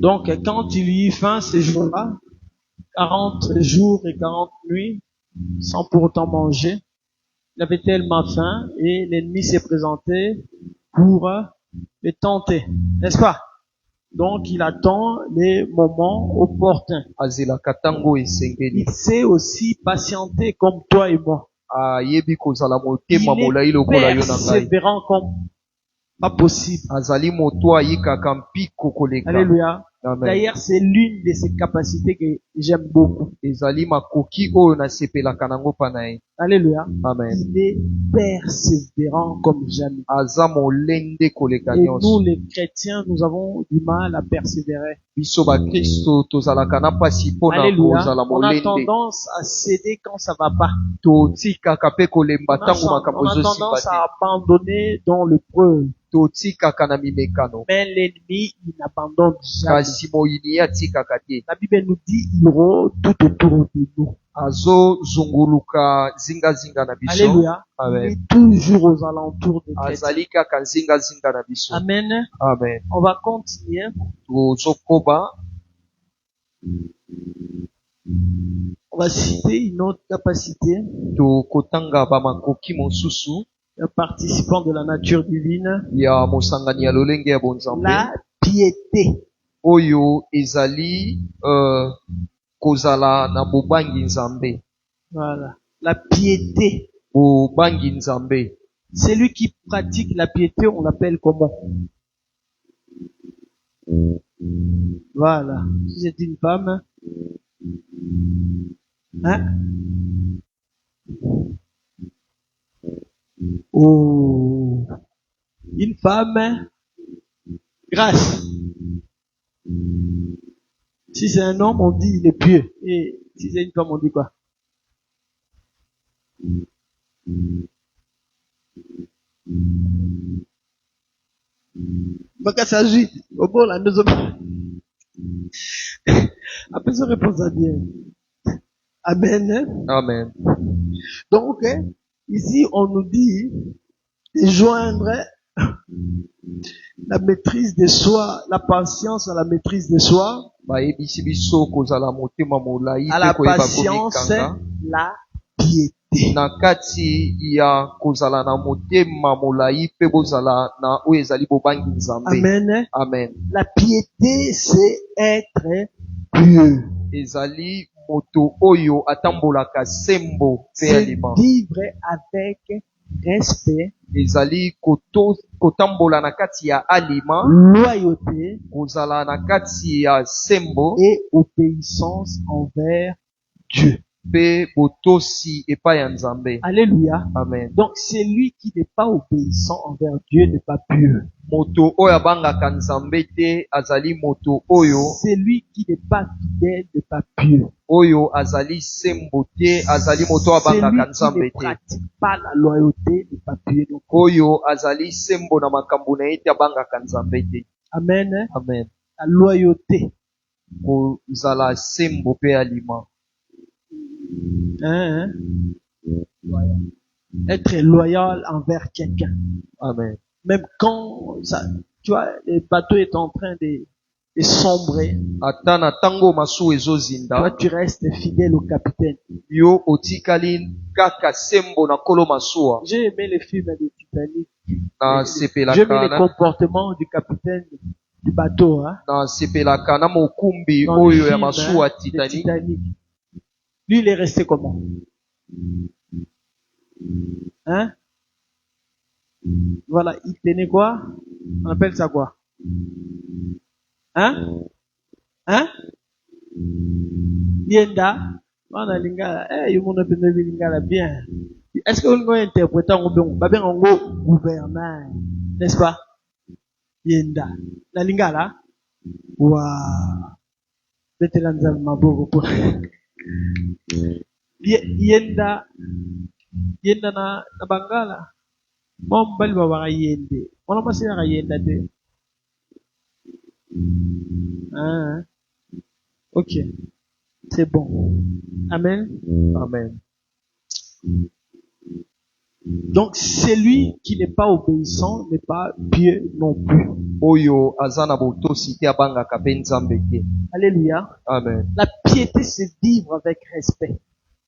Donc, quand il y eut fin ces jours-là, 40 jours et 40 nuits, sans pour autant manger, il avait tellement faim et l'ennemi s'est présenté pour le tenter, n'est-ce pas? Donc, il attend les moments opportuns. Il sait aussi patienter comme toi et moi. Il est persévérant comme pas possible. Alléluia. D'ailleurs, c'est l'une de ses capacités que j'aime beaucoup. Alléluia. Amen. Il est persévérant comme jamais. Et nous, les chrétiens, nous avons du mal à persévérer. Alléluia. On a tendance à céder quand ça va pas. On a tendance à abandonner dans le preuve. Mais l'ennemi, il n'abandonne jamais. La Bible nous dit, il rôde tout autour de nous. Alléluia. Il est toujours aux alentours de chrétiens. Amen. Amen. On va continuer. On va citer une autre capacité. Un participant de la nature divine. La piété. Oyo ezali kozala na bobangi nzambe. Voilà. La piété. Bobangi nzambe. Celui qui pratique la piété, on l'appelle comment? Voilà. Si c'est une femme, hein? Oh. Une femme, grâce. Si c'est un homme, on dit il est pieux. Et si c'est une femme, on dit quoi? Baka s'agit. Au bon, là, nous sommes. Après, ça répond à Dieu. Amen. Amen. Donc, ici, on nous dit de joindre la maîtrise de soi, la patience à la maîtrise de soi. À la patience, la piété. Nakati ya kozala na motema molai pe bozala na oyo ezali bobangi nzambe. Amen. Amen. La piété, c'est être pieux. Ezali moto oyo atambolaka sembo pe alima. Vivre avec respect. Ezali kotambola na kati ya alima. Loyauté. Kozala na kati ya sembo. Et obéissance envers Dieu. Alléluia. Amen. Donc, c'est lui qui n'est pas obéissant envers Dieu n'est pas pur. C'est lui qui n'est pas fidèle n'est pas pur. C'est lui qui ne pratique pas la loyauté n'est pas pur. Amen. Amen. La loyauté. Hein? Être loyal envers quelqu'un. Amen. Même quand ça, tu vois, le bateau est en train de sombrer. Toi, tu restes fidèle au capitaine. J'ai aimé les films de Titanic. J'ai aimé le comportement du capitaine du bateau. Hein? Dans le film, de Titanic. Lui, il est resté comment? Hein? Voilà, il tenait quoi? On appelle ça quoi? Hein? Hein? Yenda? On a lingala. Eh, you m'ont appelé lingala bien. Est-ce que vous pouvez interpréter en gouverneur? N'est-ce pas? Yenda. La lingala? Waouh. Betelanza maboko. Yenda na Bangala. Mombali baba yende. On pas sera yenda de. Ah. OK. C'est bon. Amen. Amen. Donc, celui qui n'est pas obéissant n'est pas pieux non plus. Oyo azana botosi te abangaka pe nzambe te. Alléluia. Amen. La piété, c'est vivre avec respect.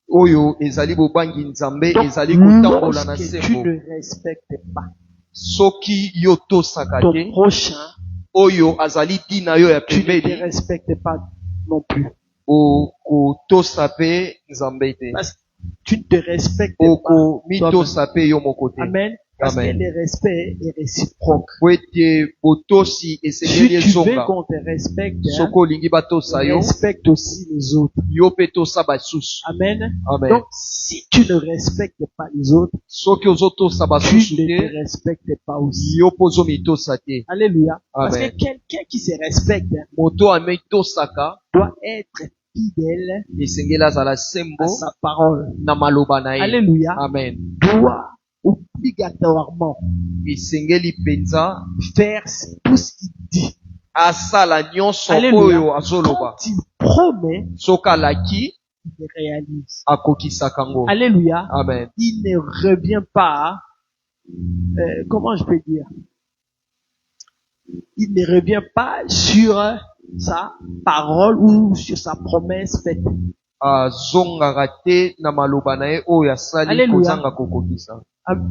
Oyo ezali bobangi nzambe Donc, ezali kotambola na lorsque tu sembo. ne respectes pas Soki yo tosaka ton te, prochain, oyo azali tina yo ya tu ne te pembeni, respectes pas non plus. okotosa pe nzambe te. Parce que tu ne te respectes pas. Okomitosa pe yo moko te. Amen. Parce que Amen. le respect est réciproque. Po ete botosi esengeli Si tu veux ezonga. qu'on te respecte, hein, Soko olingi batosa yo, respecte aussi les autres. yo pe tosa basusu. Amen. Amen. Donc, si tu ne respectes pas les autres, Soki ozotosa tu basusu ne te te, respectes pas aussi. yo po ozomitosa te. Alléluia. Parce Amen. que quelqu'un qui se respecte hein, Moto amitosaka doit être fidèle esengeli azala à sembo sa parole. na maloba na ye. Alléluia. Amen. Doit obligatoirement Esengeli penza faire tout ce qu'il dit. asala nyonso Alléluia. oyo azoloba. Quand il promet, Soki alaki il réalise. akokisaka ngo. Alléluia. Amen. Il ne revient pas, comment je peux dire, il ne revient pas sur sa parole ou sur sa promesse faite. Azongaka te na maloba na ye oyo asali Alléluia. kozanga kokokisa.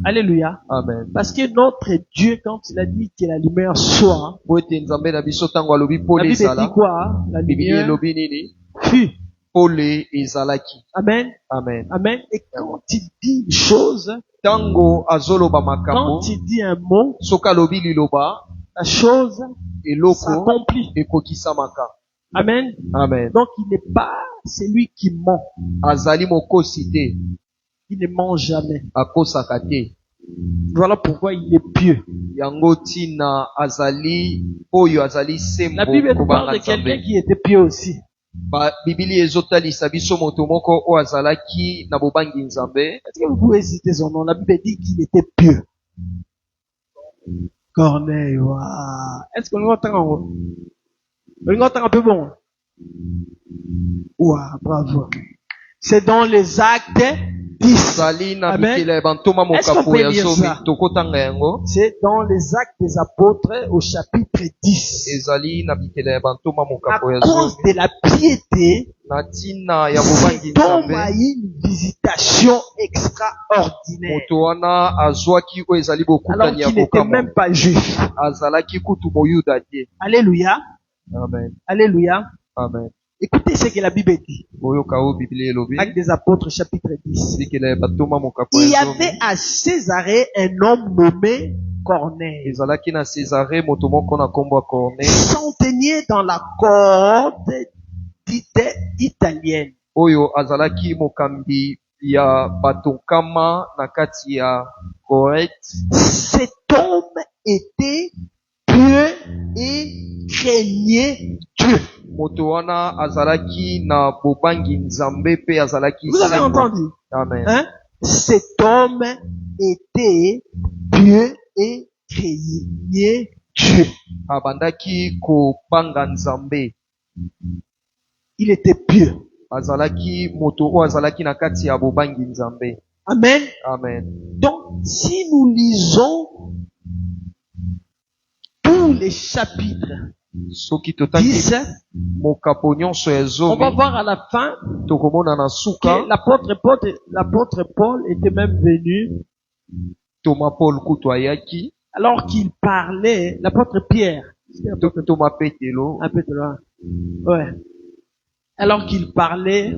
Alléluia. Amen. Parce que notre Dieu, quand il a dit que la lumière soit, Po ete nzambe na biso ntango alobi la pole Bible dit ezala, quoi? La bibili lumière elobi nini? fut. Pole ezalaki. Amen. Amen. Amen. Et quand il dit une chose, Ntango azoloba makambo, quand il dit un mot, soki alobi liloba, la chose eloko s'accomplit. ekokisamaka. Amen. Amen. Donc il n'est pas celui qui ment. Azali mokosi te, Il ne ment jamais. akosaka te. Voilà pourquoi il est pieux. Yango tina azali oyo azali sembo La Bible kobanga parle de quelqu'un nzambe. qui était pieux aussi. Bibili ezotalisa biso moto moko oyo azalaki na bobangi nzambe. Est-ce que vous pouvez citer son nom? La Bible dit qu'il était pieux. Corneille, waouh. Est-ce qu'on entend en haut? On entend un peu bon? Waouh, bravo. C'est dans les actes 10. Ezali na Amen. mikila ya bantoma Est-ce qu'on mokapo peut ya lire zomi ça? tokotanga yango. C'est dans les actes des apôtres au chapitre 10. Ezali na mikila ya bantoma À mokapo ya cause zomi de la piété, na tina ya bobangi cet homme nzambe. a eu une visitation extraordinaire. Moto wana azwaki oyo ezali Alors bokutani ya qu'il n'était kokama. même pas juif. Azalaki kutu moyuda te. Alléluia. Amen. Alléluia. Amen. Écoutez ce que la Bible dit. Oyoka oyo Biblia elobi. Actes des apôtres chapitre 10. Mikila ya bantoma mokapo Il y ya zomi. avait à Césarée un homme nommé Corneille, Ezalaki na Césarée moto moko na kombo ya Corneille centenier dans la cohorte dite italienne. oyo azalaki mokambi ya bato nkama na kati ya Corinthe. Cet homme était pieux et craignait Dieu. Moto wana azalaki na bobangi nzambe pe azalaki Vous avez sembo. entendu? Amen. Hein? Cet homme était pieux et craignait Dieu. Abandaki kopanga nzambe. Il était pieux. Azalaki moto oyo azalaki na kati ya bobangi nzambe. Amen. Amen. Donc, si nous lisons tous les chapitres Soki totaki 10, mokapo nyonso ya on va zomi voir à la fin tokomona na suka que l'apôtre Paul était même venu Thomas Paul kutu ayaki. alors qu'il parlait, l'apôtre Pierre, Thomas Petelo un peu de loin, ouais, alors qu'il parlait,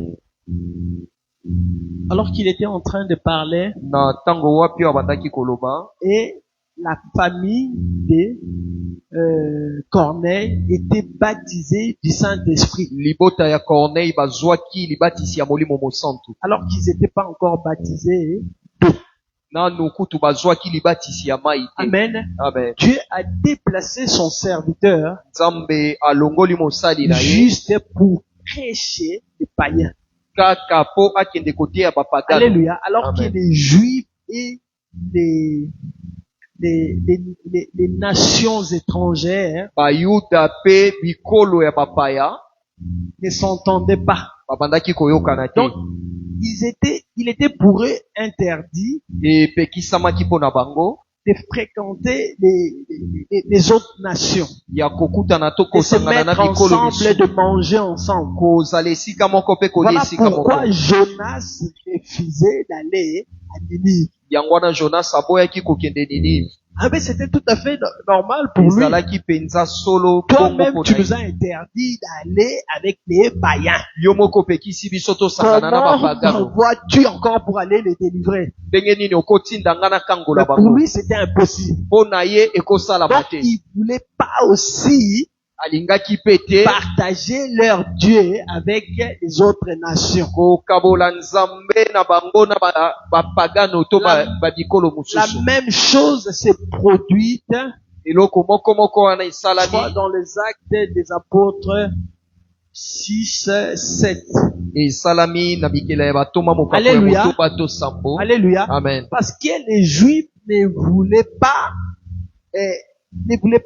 alors qu'il était en train de parler, na tango wapi abandaki koloba et la famille de Corneille était baptisée du Saint-Esprit, libota ya Corneille bazwaki libatisi ya molimo mosantu. alors qu'ils n'étaient pas encore baptisés. Nanu kutu bazwaki libatisi ya mai te. Amen. Amen. Dieu a déplacé son serviteur Nzambe alongoli mosali na ye juste pour prêcher les païens. kaka po akende koteya bapagano. Alléluia. Alors Amen. que les Juifs et les nations étrangères Bayuda pe bikolo ya bapaya ne s'entendaient pas. babandaki koyokana te. Donc, il était pour eux interdit epekisamaki mpo na bango de fréquenter les autres nations, ya kokutana to de se kosangana na mettre bikolo ensemble, de misusu manger ensemble. kozala esika moko mpe kolia Voilà esika moko. pourquoi Jonas refusait d'aller à Ninive. yango wana jonas aboyaki kokende ninive Ah mais c'était tout à fait normal pour lui. ezalaki mpenza solo bongo Toi-même, mpo tu na nous as ye. interdit d'aller avec les païens. yo moko opekisi biso tosangana na Comment bapagano vois-tu encore pour aller les délivrer? ndenge nini okotinda nga na kangola Mais pour bango lui, c'était impossible. mpo na ye ekosalama Donc, te il ne voulait pas aussi alingaki mpe te partager leur Dieu avec les autres nations. kokabola nzambe na bango na bapagano to babikolo La mosusu même chose s'est produite, eloko moko moko wana je crois, esalami dans les Actes des Apôtres 6, 7. esalami na bikela ya batoma mokambo ya Alléluia. motoba to sambo. Alléluia. Amen. Parce que les Juifs ne voulaient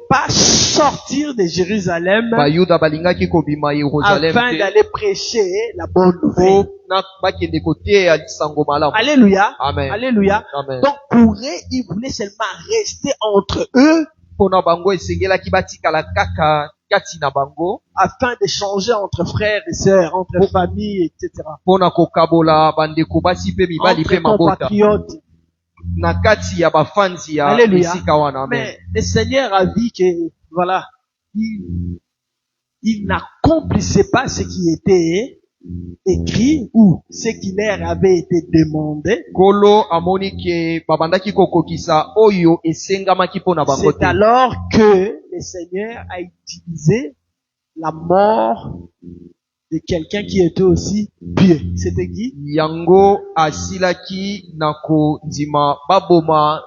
pas sortir de Jérusalem bayuda balingaki kobima yerusalem afin te d'aller prêcher la bonne nouvelle. po na bakende koteya lisango malamu. Alléluia. Amen. Alléluia. Amen. Donc pour eux, ils voulaient seulement rester entre eux mpona bango esengelaki batikala kaka kati na bango afin d'échanger entre frères et sœurs, entre familles, etc. mpona kokabola bandeko basi mpe mibali mpe Entre mabota compatriotes. na kati ya bafanzi ya Alléluia. esika wana. Amen. Mais le Seigneur a vu que, voilà, il n'accomplissait pas ce qui était écrit ou ce qui leur avait été demandé. Kolo amoni ke babandaki kokokisa oyo esengamaki mpona bango C'est te. alors que le Seigneur a utilisé la mort de quelqu'un qui était aussi pieux. C'était qui? yango asilaki na kondima baboma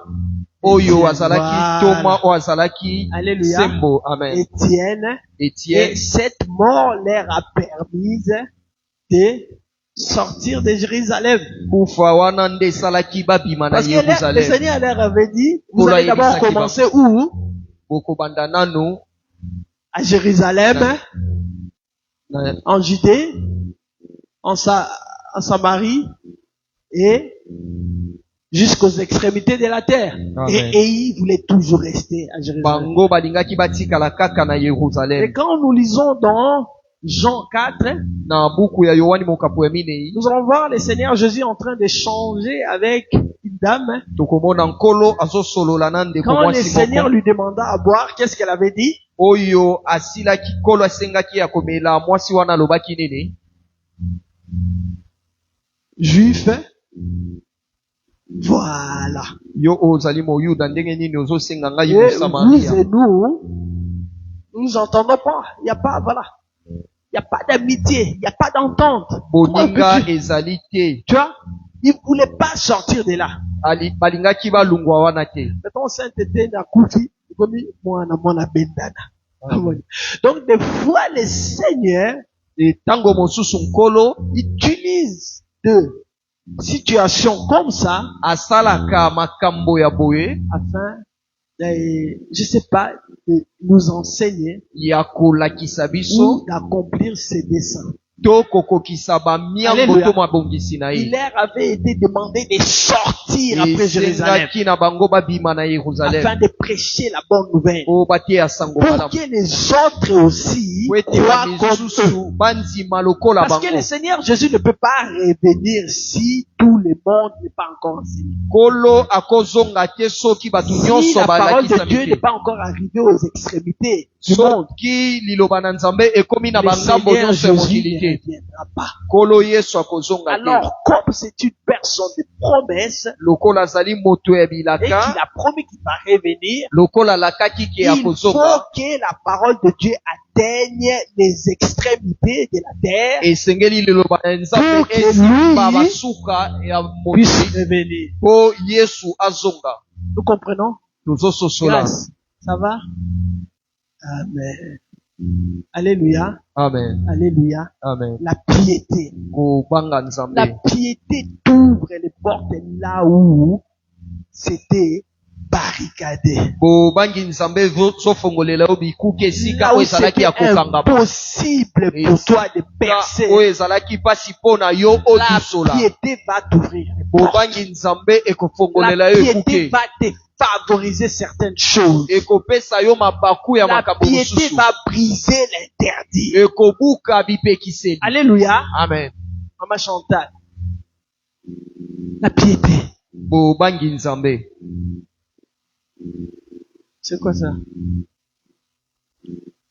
oyo azalaki Voilà. toma oyo azalaki Alléluia. sembo. Amen. Étienne. Etienne Et cette mort leur a permis de sortir de Jérusalem. kufa wana nde esalaki babima na Parce que le Yerusalem. Seigneur leur avait dit, vous Pour allez la d'abord Yerusalem. commencer où? bokobanda nanu À Jérusalem, na- en Judée, en Samarie et jusqu'aux extrémités de la terre. Amen. Et ils voulaient toujours rester à Jérusalem. bango balingaki batikala kaka na Et Yerusalem. quand nous lisons dans Jean 4, Na buku ya Yohani mokapo ya minei nous allons voir le Seigneur Jésus en train d'échanger avec une dame. tokomona nkolo azosolola na ndeko Quand le mwasi Seigneur moko lui demanda à boire, qu'est-ce qu'elle avait dit? oyo asilaki nkolo asengaki ya komela mwasi wana alobaki nini? Juif. Voilà. Yo ozali moyuda ndenge nini ozosenga ngai Et vous mosamaria? et nous nous entendons pas. Il n'y a pas, voilà. Il n'y a pas d'amitié. Il n'y a pas d'entente. Boninga ezali te. Tu vois? Il ne voulait pas sortir de là. Balingaki balungwa wana te. Mettons sainteté na kufi. Comme moi na bendana. Donc des fois le Seigneur E tango mosusu nkolo utilise de situations comme ça asalaka makambo ya boye afin de, je sais pas, de nous enseigner ya kolakisa biso ou d'accomplir ses desseins. to kokokisa bamiango Alléluia. to mabongisi na Il ye. leur avait été demandé de sortir après Jérusalem Esengaki na bango babima na Yerusalem afin de prêcher la bonne nouvelle. po bateya sango Pour malamu que les autres aussi po ete croient comme eux. bamisusu bandima lokola Parce que bango. le Seigneur Jésus ne peut pas revenir si tout le monde n'est pas encore enseigné. Kolo akozonga te soki bato Si nyonso la parole de Dieu balakisami n'est te. pas encore arrivée aux extrémités du monde, Soki liloba na Nzambe ekomi na le bangambo Seigneur nyonso ya Jésus mokili ne te. reviendra pas. Kolo Yesu akozonga te. Alors, comme c'est une personne de promesse Lokola azali moto ya et qu'il bilaka, a promis qu'il va revenir, lokola alakaki ke il faut akozonga, que la parole de Dieu atteigne les extrémités de la terre esengeli liloba na Nzambe pour que esimba lui basuka ya puisse mokili revenir. po Yesu azonga. Nous comprenons? Tozososola. Grâce. Ça va? Amen. Alléluia. Amen. Alléluia. Amen. La piété. Kobanga La Nzambe. piété t'ouvre les portes là où c'était barricadé. bobangi nzambe zofongolela yo bikuke esika Là oyo où ezalaki c'était ya kokangama impossible pour toi de percer, oyo ezalaki mpasi mpo na yo la odusola piété va t'ouvrir les portes. bobangi nzambe ekofongolela La yo piété ekuke va te favoriser certaines choses. ekopesa yo mabaku ya La makambo piété mosusu va briser l'interdit. ekobuka bipekiseli. Alléluia. Amen. Maman Chantal. La piété. bobangi nzambe C'est quoi ça?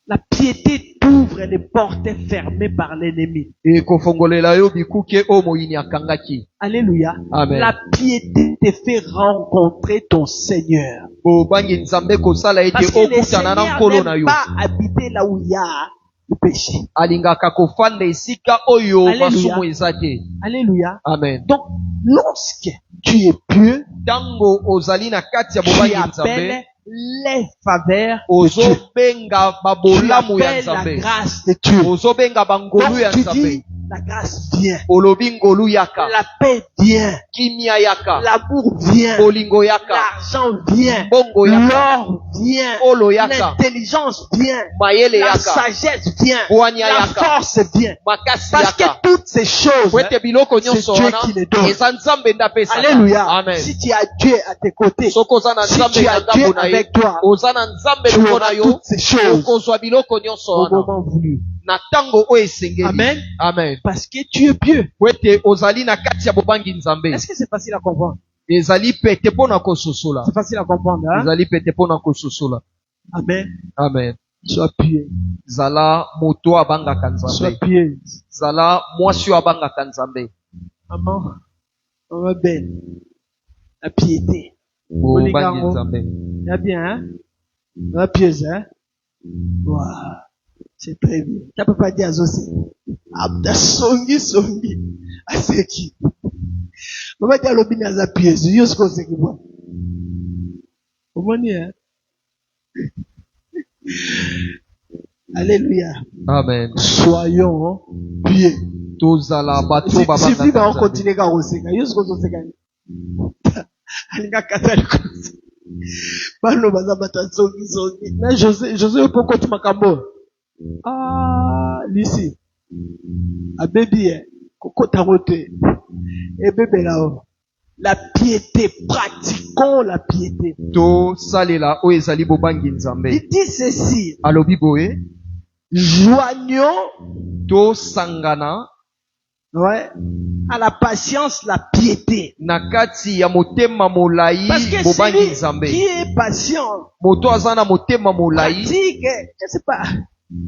La piété t'ouvre les portes fermées par l'ennemi. ekofongolela yo bikuke oyo moyini akangaki. Alléluia. Amen. La piété te fait rencontrer ton Seigneur. bobangi nzambe kosala Parce ete que le okutana na Seigneur nkolo na n'aime yo pas habiter là où il y a le péché. alingaka kofanda esika oyo Alléluia. masumu eza te. Alléluia. Amen. Donc, lorsque tu es pieux, ntango ozali na kati ya tu bobangi appelles nzambe les faveurs de Dieu. ozobenga Tu babolamu ya appelles la nzambe grâce de Dieu. ozobenga bangolu Donc ya tu nzambe dis, la grâce vient. olobi ngolu yaka La paix vient. kimia yaka L'amour vient. bolingo yaka L'argent vient. mbongo yaka L'or vient. olo yaka L'intelligence vient. mayele La yaka sagesse vient. bwania La yaka force vient. makasi Parce que yaka toutes ces choses, po ete biloko nyonso c'est Dieu wana qui les donne. eza nzambe nde apesaka. Alléluia. Amen. Si tu as Dieu à tes côtés, soki oza na si nzambe tu na as ngambo Dieu na ye avec toi, oza na nzambe tu libo auras na yo toutes ces choses okozwa biloko nyonso au wana moment voulu. na ntango oyo esengeli. Amen. Amen. Parce que tu es pieux. po ete ozali na kati ya bobangi nzambe Est-ce que c'est facile à comprendre? ezali pete mpo na kososola C'est facile à comprendre, hein? ezali pete mpo na kososola. Amen. Amen. Sois pieux. zala moto abangaka Sois nzambe pieux. zala mwasi oyo abangaka nzambe. Maman, maman belle. La piété. bobangi nzambe Il y a bien, hein? La pieuse, hein? Wow. C'est très bien. Tu peux pas dire aussi. Abda songi songi. Aseki. Maman dit à l'obéni à la pieuse. Yos ko seki moi. Comment dire, hein? Alléluia. Amen. Soyons pieux. tozala bato Si babangaka vive on nzambe. continue à oseka. Yos ko seka. Alinga katali ko. Bano baza bata songi songi. Na José poko tu makambo. Ah, lisi. A baby, koko tarote. Et bébé là-haut. La piété, pratiquons la piété. tosalela oyo ezali bobangi nzambe. Il dit ceci. alobi boye Joignons, tosangana ouais, à la patience, la piété. na kati ya motema molai Parce que bobangi celui nzambe. qui est patient moto aza na motema molai pratique, je sais pas,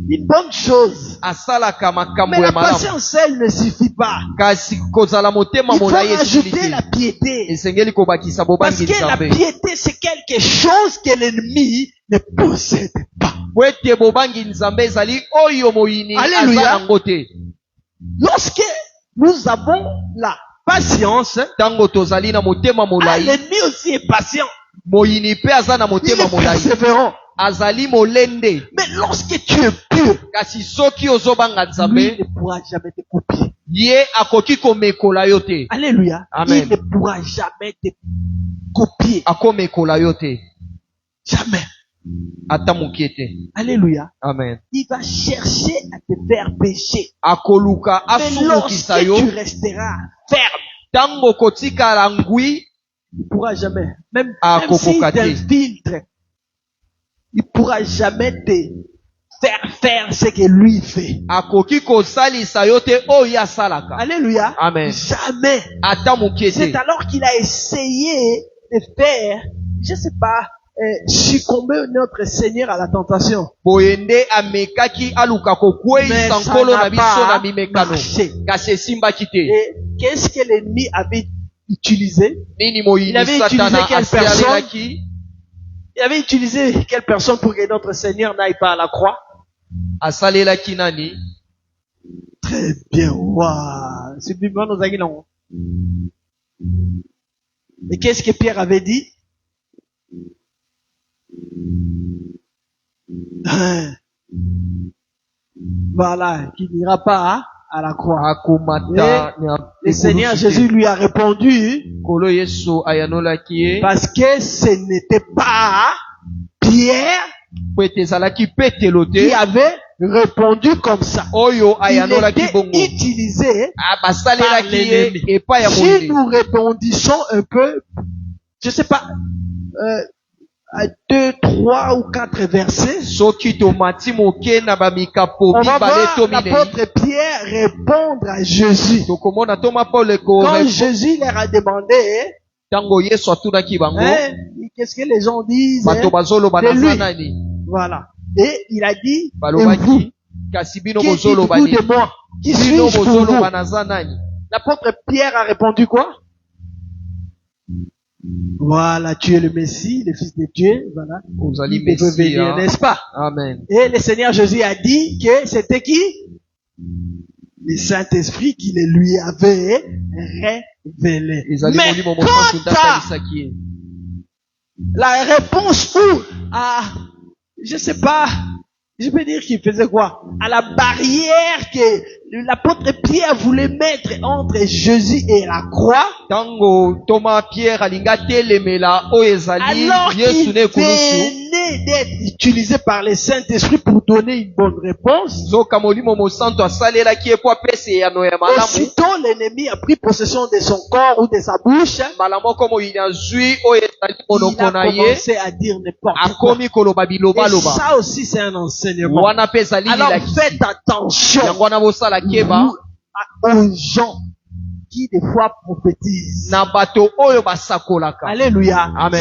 une bonne chose. asalaka makambo Mais ya la malamu. patience seule ne suffit pas. kasi kozala motema Il faut molai esili ajouter la te piété. esengeli kobakisa Parce bobangi que la nzambe. piété, c'est quelque chose que l'ennemi ne possède pas. po ete bobangi nzambe ezali oyo moyini Alléluia. aza nango te. Lorsque nous avons la patience, ntango tozali na motema molai l'ennemi aussi est patient. moyini mpe aza na Il motema est molai persévérant. azali molende. Mais lorsque tu es pur, kasi soki ozobanga lui nzambe ne pourra jamais te copier. ye akoki komekola yo te. Alléluia. Amen. Il ne pourra jamais te copier. akomekola yo te Jamais. ata mokie te. Alléluia. Amen. Il va chercher à te faire pécher. akoluka Mais lorsque asumukisa yo tu resteras ferme, ntango kotikala ngwi il ne pourra jamais. Même Ah, s'il kokokate. t'infiltre, il ne pourra jamais te faire faire ce que lui fait. akoki kosalisa yo te oyo asalaka. Alléluia. Amen. Jamais. ata mokie C'est te. alors qu'il a essayé de faire, je sais pas, succomber notre Seigneur à la tentation. boye nde amekaki aluka Mais kokweyisa ça nkolo n'a na biso na pas mimekano marché. kasi esimbaki te. Et qu'est-ce que l'ennemi avait utilisé? nini Il moyini avait utilisé satana quelle asialelaki? Il avait utilisé quelle personne pour que notre Seigneur n'aille pas à la croix? asalelaki nani? Très bien. Waouh. C'est bien, nous avons non. Mais qu'est-ce que Pierre avait dit? Hein. Voilà, qui n'ira pas à la croix. akomata Le Seigneur Jésus lui a répondu kolo yesu ayanolaki ye parce que ce n'était pas Pierre po ete ezalaki petelo qui te avait répondu comme ça. oyo Il ayanolaki était bongo utilisé par basalelaki ye l'ennemi. epai ya Si molili. nous répondissons un peu, je sais pas, à 2, 3 ou 4 versets, soki tomati moke na bamikapo on va mibale voir to minei l'apôtre Pierre répondre à Jésus. tokomona toma paul Quand Jésus leur a demandé, ntango yesu atunaki bango qu'est-ce que les gens disent bato bazoloba de naza lui. nani Voilà. Et il a dit, et vous, balobaki kasi bino qui bozoloba dites-vous nini de moi? Qui bino suis-je pour vous? bozoloba naza nani. L'apôtre Pierre a répondu quoi? Voilà, tu es le Messie, le Fils de Dieu. Voilà. ozali Il peut venir, mesia. n'est-ce pas? Amen. Et le Seigneur Jésus a dit que c'était qui? Le Saint-Esprit qui le lui avait révélé. ezali Mais molimo quant mosantu à ndakalisaki ye la réponse où à, je sais pas, je peux dire qu'il faisait quoi? À la barrière que l'apôtre Pierre voulait mettre entre Jésus et la croix, ntango toma pierre alingi atelemela oyo ezali alors yesu qu'il na ekulusu venait d'être utilisé par le Saint-Esprit pour donner une bonne réponse. nzoka molimo mosantu asalelaki ye po apesa eyano ya malamu Aussitôt l'ennemi a pris possession de son corps ou de sa bouche, mbala moko moyini azwi oyo ezali il monoko a na ye commencé à dire n'importe quoi. akomi koloba Et bilobaloba ça aussi c'est un enseignement. wana mpe ezali Alors lilakisi faites attention yango wana bosala keba aux gens qui des fois prophétisent. na bato oyo basakolaka. Alléluia. Amen.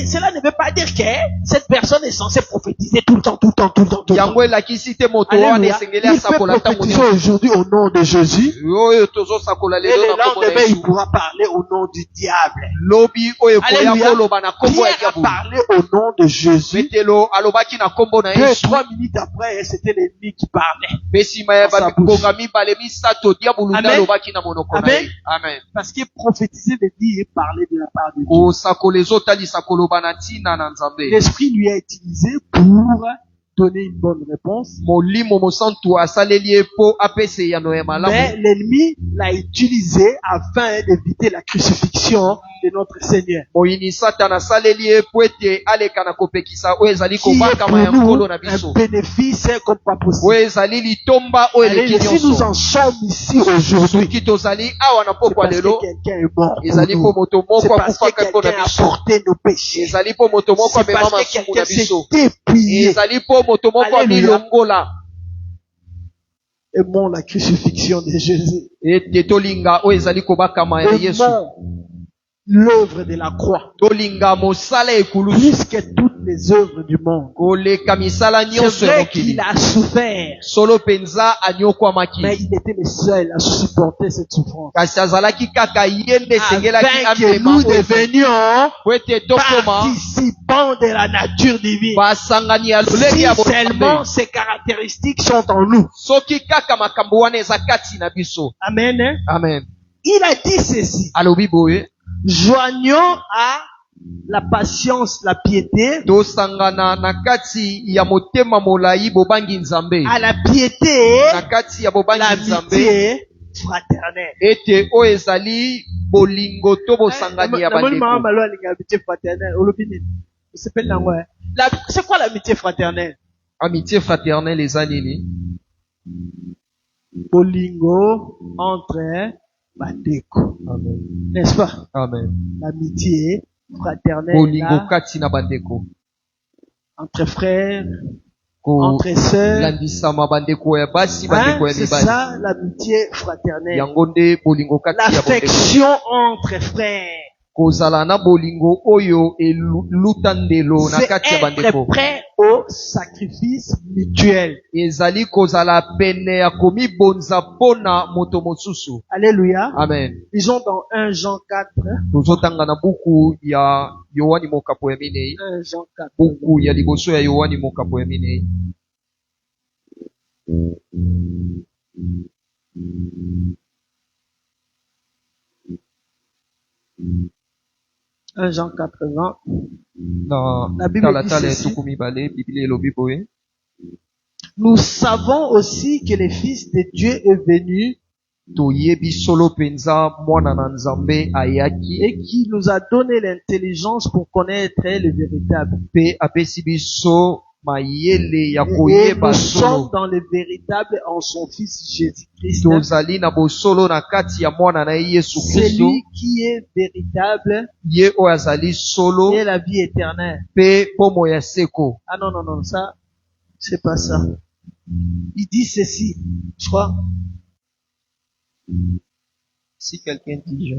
Cela ne veut pas dire que cette personne est censée prophétiser tout le temps, tout le temps, tout le temps, tout le temps. yango elakisi te moto wana Alléluia. esengeli Il peut asakola ntango prophétiser nyonso aujourd'hui au nom de Jésus. oyo tozosakola Et lelo le na kombo na lendemain, il yesu pourra parler au nom du diable. lobi oyo ekoya Alléluia. koloba na kombo ya Pierre a diabolo parlé au nom de Jésus. petelo alobaki na kombo na 2, yesu 3 minutes après, c'était l'ennemi qui parlait. mpe nsima ya Dans sa babonga mibale misato diabolo nde Amen. alobaki na monoko na Amen. ye amen Parce que prophétiser veut dire parler de la part de Dieu. kosakola ezotalisa koloba na ntina na nzambe L'esprit lui a utilisé pour donner une bonne réponse. molimo mosantu asaleli ye mpo apesa eyano ya Mais malamu l'ennemi l'a utilisé afin d'éviter la crucifixion de notre Seigneur. moyini satana asaleli ye mpo ete aleka na kopekisa oyo ezali Qui est kobakama pour ya nous nkolo na biso un bénéfice comme pas possible. oyo ezali litomba oyo Allez, eleki si nous nyonso en sommes ici aujourd'hui, soki tozali awa na c'est pokwa parce lelo que quelqu'un est mort pour ezali mpo nous. moto C'est moko parce que akufaka mpo na quelqu'un a biso porté nos péchés. ezali mpo moto moko C'est amema parce que masumu na quelqu'un biso s'est dépouillé. ezali mpo moto moko Alléluia. amilongola Aimons la crucifixion de Jésus. ete tolinga oyo ezali kobakama ya yesu Aimons l'œuvre de la croix. tolinga mosala ya ekulusu Plus que toutes les œuvres du monde. koleka misala nyonso C'est ya vrai mokili qu'il a souffert, solo mpenza anyokwamaki mais il était le seul à supporter cette souffrance. kasi azalaki kaka ye nde esengelaki Afin que amema nous oyo devenions po ete tokoma participants de la nature divine. basangani ya lolenge Si ya seulement botambe ces caractéristiques sont en nous. soki kaka makambo wana eza kati na biso Amen. Hein? amen Il a dit ceci. alobi boye Joignons à la patience, la piété, tosangana na kati ya motema molai bobangi nzambe à la piété, na kati ya bobangi nzambe l'amitié fraternelle. ete oyo ezali bolingo to bosangani ya bandeko C'est quoi l'amitié fraternelle? amitié fraternelle eza nini Bolingo entre bandeko. amen N'est-ce pas? amen L'amitié fraternelle bolingo là, kati na bandeko entre frères, entre sœurs. kolandisama bandeko ya basi Hein? bandeko ya C'est mibali ça l'amitié fraternelle. yango nde bolingo kati ya bandeko L'affection entre frères. kozala na bolingo oyo eluta ndelo na C'est kati ya être bandeko prêt au sacrifice mutuel. ezali kozala pene ya komibonza mpona moto mosusu Alléluia. amen Disons dans 1 Jean 4. tozotanga na buku ya yohani mokapo ya minei 1 Jean 4. buku ya liboso ya yohani mokapo ya minei 1 Jean 4, 20. na La Bible dit talatala ya ceci. tuku mibale biblia elobi boye Nous savons aussi que le Fils de Dieu est venu toyebi solo penza mwana na nzambe ayaki et qui nous a donné l'intelligence pour connaître le véritable. pe apesi biso mayele ya Et koyeba nous sommes solo dans le véritable en son Fils Jésus-Christ. tozali na bosolo na kati ya mwana na ye Yesu Kristo Celui qui est véritable ye oyo azali solo et la vie éternelle. pe pomo ya seko. Ah non, non, non, ça, c'est pas ça. Il dit ceci, je crois. Si quelqu'un dit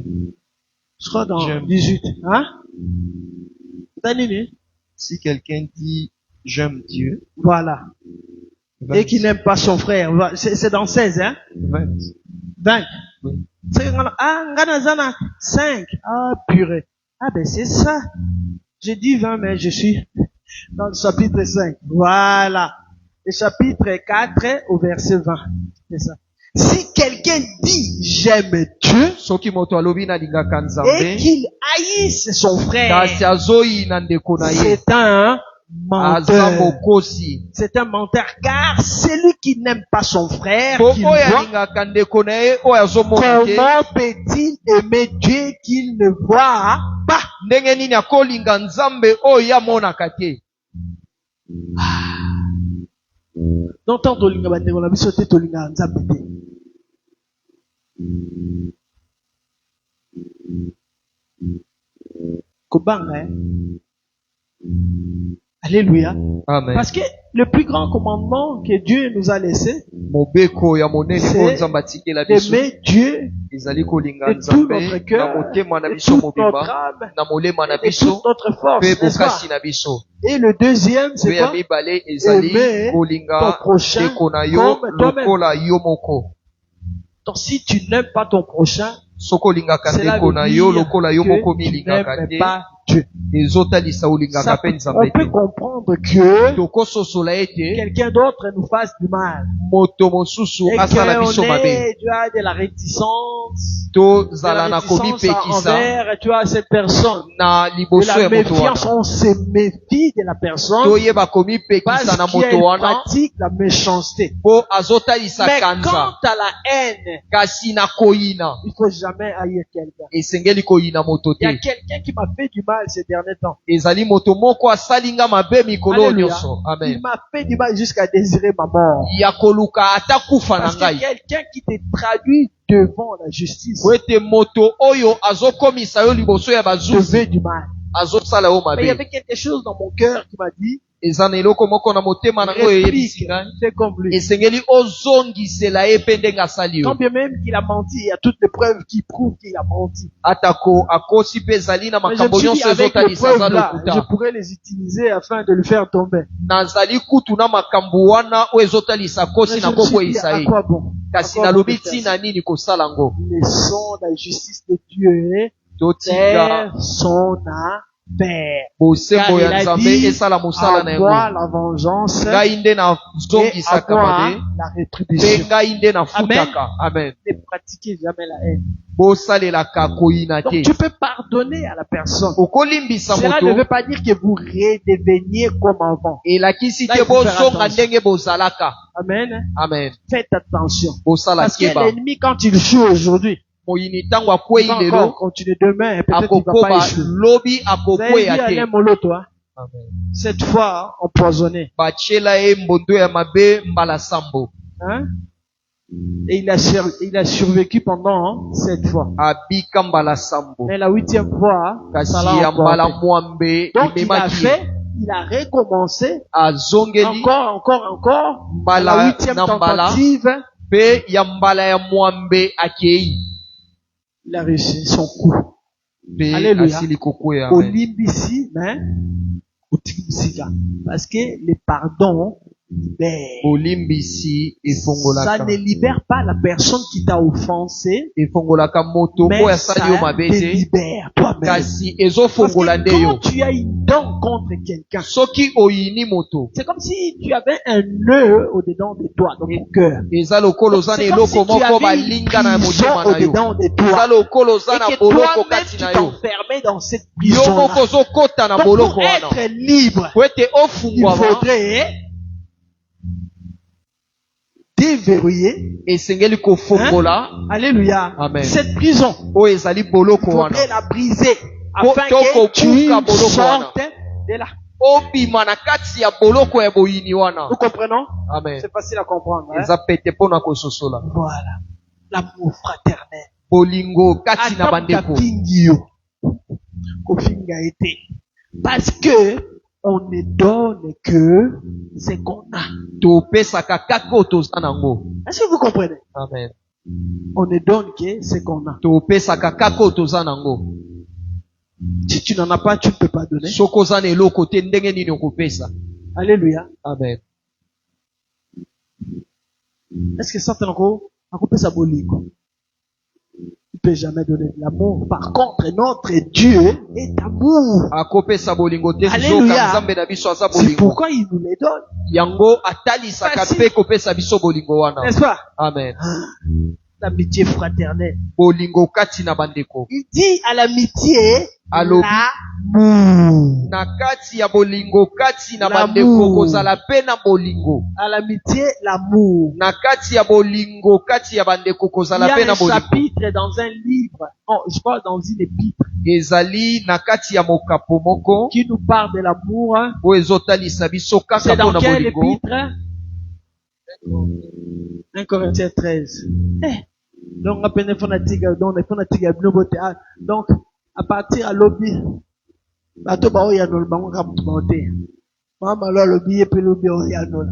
Je crois dans J'aime. 18. Hein? Danini? si quelqu'un dit j'aime Dieu, Voilà. Et qui n'aime pas son frère. C'est dans 16, hein? 20. 20. Oui. Ah, Nganazana, 5. Ah, purée. Ah, ben, c'est ça. J'ai dit 20, mais je suis dans le chapitre 5. Voilà. Le chapitre 4 au verset 20. C'est ça. Si quelqu'un dit j'aime Dieu Soki moto alobi na lingaka et nzambe qu'il haïsse son frère, kasi azoyina ndeko na ye c'est un aza menteur. mokosi C'est un menteur, car celui qui n'aime pas son frère, po qu'il oyo voit, alingaka ndeko na ye oyo azomona te comment peut-il aimer Dieu qu'il ne voit pas? ndenge nini akolinga nzambe oyo ye amonaka te. Donc, tant tolinga bandeko na biso te tolinga nzambe te. Kobanga, hein? Alléluia. Amen. Parce que le plus grand commandement que Dieu nous a laissé, mobeko ya monene C'est oyo nzambe atikela biso d'aimer Dieu ezali kolinga de tout nzambe notre na cœur, motema na de biso toute notre mobimba âme, na molema na et de biso toute notre force, mpe n'est-ce pas? bokasi na biso. Et le deuxième, Mpe c'est ya quoi? mibale ezali Aimer kolinga ton prochain ndeko na yo comme toi-même. lokola yo moko. Donc, si tu n'aimes pas ton prochain, Soki olingaka cela ndeko veut na yo dire lokola yo moko que tu milingaka n'aimes te pas Dieu. ezotalisa olingaka Ça, mpe on nzambe peut te. comprendre que tokososola ete quelqu'un d'autre nous fasse du mal. moto mosusu Et asala qu'on biso mabe ait, tu as de la réticence, tozala de la na réticence komipekisa envers, tu as cette personne. na De liboso la ya moto méfiance, wana on se méfie de la personne toyeba komipekisa parce na qu'elle moto wana pratique la méchanceté. po azotalisa Mais kanza quant à la haine, kasi na koyina il faut jamais haïr quelqu'un. esengeli koyina moto Il y a te. quelqu'un qui m'a fait du mal ces derniers temps. ezali moto moko asalinga mabe mikolo Alléluia. nyonso. Il Amen. m'a fait du mal jusqu'à désirer ma mort. ya koluka ata kufa na Parce que ngai quelqu'un qui te traduit devant la justice po ete moto oyo azokomisa yo liboso ya te bazuzi veut du mal. azosala yo Mais il y mabe. avait quelque chose dans mon cœur qui m'a dit, eza na eloko moko na motema nango oyo eyebisi réplique, ngai fais comme lui. esengeli ozongisela ye mpe ndenge asali Quand yo bien même qu'il a menti, il y a toutes les preuves qui prouvent qu'il a menti. atako akosi mpe ezali na Mais je me makambo suis dit, nyonso avec les ezotalisa aza preuves là, je lokuta. pourrais les utiliser afin de le faire tomber. nazali kutu na makambo wana oyo ezotalisa Mais kosi je na me suis dit, kokweyisa à ye quoi bon? À kasi quoi bon nalobi de faire ntina ça? nini kosala ngo. Laissons la justice de Dieu totika faire son affaire. bosembo Car ya il a nzambe dit, esala mosala na à moi yango. la vengeance ngai nde et à nazongisaka moi mabe la mpe rétribution. ngai nde nafutaka. Amen. Ne pratiquez jamais la haine. bosalelaka koyina Donc te. tu peux pardonner à la personne. okolimbisa Cela ne moto veut pas dire que vous redeveniez comme avant. elakisi Là, te il faut faire bozonga attention. ndenge bozalaka. Amen. Amen. Faites attention. bosala Parce que keba l'ennemi, quand il joue aujourd'hui, moyini ntango il akwei va encore lelo continuer demain et peut-être qu'il va pas akokoba échouer. lobi Vous avez vu akokweya Alain te. Moloto, hein? Amen. Cette fois empoisonné. batiela ye mbondo ya mabe mbala sambo Hein? Et il a survécu pendant 7 fois. abika mbala sambo Mais la 8e fois, ça kasi l'a ya mbala emporté. mwambe Donc il a ememaki fait, il a recommencé azongeli encore. À mbala la 8e na mbala tentative, mpe ya mbala ya mwambe akei il a réussi son coup. mpe Alléluia. asili kokweya. Au Amen. limbisi, mais au timbisika. Parce que le pardon libère. bolimbisi Ça efongolaka ne libère pas la personne qui t'a offensé, efongolaka moto mais oyo ça asali yo te mabe te libère toi-même. kasi Parce ezofongola que nde yo. quand tu as une dent contre quelqu'un, soki oyini moto c'est comme si tu avais un nœud au-dedans de toi, dans ton cœur. eza lokolo oza na C'est comme si eloko tu moko avais une balinga na prison motema na yo. au-dedans de eza toi. lokolo oza Et na que boloko toi-même, kati tu na yo. t'enfermais dans cette Yo prison-là. moko ozokota na Donc boloko pour wana être libre, po ete il ofungwama faudrait déverrouiller. esengeli kofongola. Alléluia. Amen. Cette prison, Oyo ezali il boloko wana. faudrait la briser afin Toko que tu buka boloko sortes de là. Obima na kati ya boloko ya boyini wana. Nous comprenons? Amen. C'est facile à comprendre. Hein? Eza pete pona kososola. Voilà. L'amour fraternel. Bolingo kati na bandeko. Parce que on ne donne que ce qu'on a. Topesaka kaka toza nango. Est-ce que vous comprenez? Amen. On ne donne que ce qu'on a. Topesaka kaka toza nango. Si tu n'en as pas, tu ne peux pas donner. Sokoza na eloko te ndenge nini okopesa. Alléluia. Amen. Est-ce que certains peut sa bolingo? Il ne peut jamais donner de l'amour. Par contre, notre Dieu est amour. Akopesa bolingo te. Alléluia. Nzambe na biso aza C'est bolingo. pourquoi il nous les donne. Yango atalisaka pe kopesa biso bolingo wana. N'est-ce pas? Amen. L'amitié fraternelle. Bolingo kati na bandeko. Il dit à l'amitié, Alobi. l'amour. Na kati ya bolingo kati na bandeko kozala pe na bolingo. À l'amitié, l'amour. Na kati ya bolingo kati ya bandeko Il y kozala a pe na un bolingo. chapitre dans un livre, non, je parle dans une épître, Ezali na kati ya mokapo moko qui nous parle de l'amour. oyo ezotalisa biso kaka C'est dans mpona quel bolingo. épître? 1 Corinthiens 13. Donc, donc, à partir à l'objet, bato ba oya no bango ka mutu baote. Mama lo lobby et puis lobby oya no.